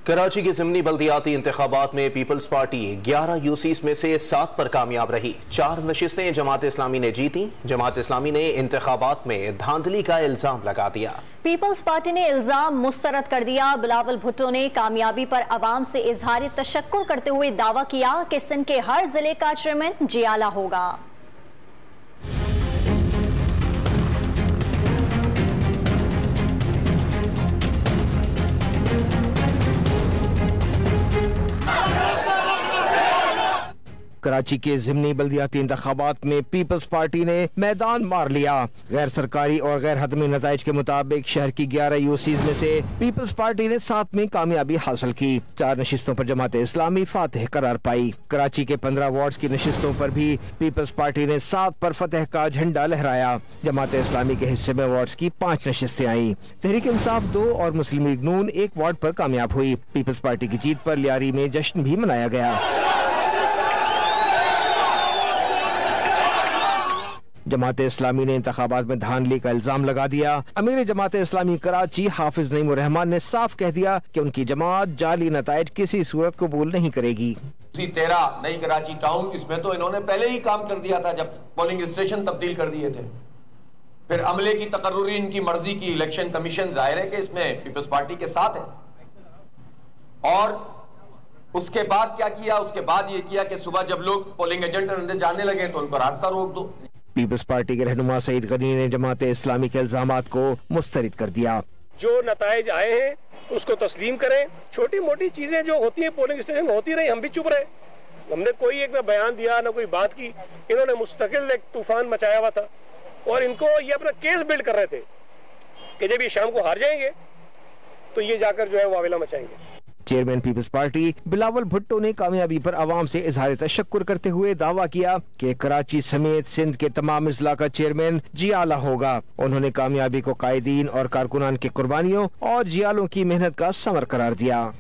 कराची के ज़िमनी बल्दियाती इंतखाबात में पीपल्स पार्टी 11 यूसीस में से 7 पर कामयाब रही। 4 नशिस्तें जमात इस्लामी ने जीती। जमात इस्लामी ने इंतखाबात में धांधली का इल्जाम लगा दिया। पीपल्स पार्टी ने इल्जाम मुस्तरद कर दिया। बिलावल भुट्टो ने कामयाबी पर अवाम से इजहार तशक्कुर करते हुए दावा किया कि सिंध के हर जिले का चेयरमैन जियाला होगा। कराची के ज़िमनी बल्दियाती इंतखाबात में पीपल्स पार्टी ने मैदान मार लिया। गैर सरकारी और गैर हतमी नताइज के मुताबिक शहर की 11 यूसीज में से पीपल्स पार्टी ने 7 में कामयाबी हासिल की। 4 नशिस्तों पर जमात इस्लामी फातेह करार पाई। कराची के 15 वार्ड्स की नशिस्तों पर भी पीपल्स पार्टी ने 7 पर फतेह का झंडा लहराया। जमात इस्लामी के हिस्से में वार्ड्स की 5 नशिस्तें आई। तहरीक इंसाफ 2 और मुस्लिम लीग नून 1 वार्ड पर कामयाब हुई। पीपल्स पार्टी की जीत पर लियारी में जश्न भी मनाया गया। जमात इस्लामी ने इंतखाबात में धांधली का इल्जाम लगा दिया। अमीर जमात इस्लामी कराची हाफिज नईम उर रहमान ने साफ कह दिया कि उनकी जमात जाली नताइज किसी सूरत कबूल नहीं करेगी। 13 नई कराची टाउन, इसमें तो इन्होंने पहले ही काम कर दिया था जब पोलिंग स्टेशन तब्दील कर दिए थे। फिर अमले की तकर्रुरी इनकी मर्जी की। इलेक्शन कमीशन जाहिर है कि इसमें पीपल्स पार्टी के साथ है। और उसके बाद क्या किया? उसके बाद ये किया कि सुबह जब लोग पोलिंग एजेंट अंदर जाने लगे तो उनको रास्ता रोक दो। पीपल्स पार्टी के रहनुमा सईद गनी ने जमात इस्लामी के इल्जामात को मुस्तरद कर दिया। जो नताइज आए हैं उसको तस्लीम करें। छोटी मोटी चीजें जो होती हैं पोलिंग स्टेशन में होती रही, हम भी चुप रहे। हमने कोई एक ना बयान दिया ना कोई बात की। इन्होंने मुस्तकिल एक तूफान मचाया हुआ था और इनको ये अपना केस बिल्ड कर रहे थे कि जब ये शाम को हार जाएंगे तो ये जाकर जो है वो आवेला मचाएंगे। चेयरमैन पीपल्स पार्टी बिलावल भुट्टो ने कामयाबी पर अवाम से इजहार तशक्कुर करते हुए दावा किया कि कराची समेत सिंध के तमाम अजला का चेयरमैन जियाला होगा। उन्होंने कामयाबी को कायदीन और कारकुनान की कुर्बानियों और जियालों की मेहनत का समर करार दिया।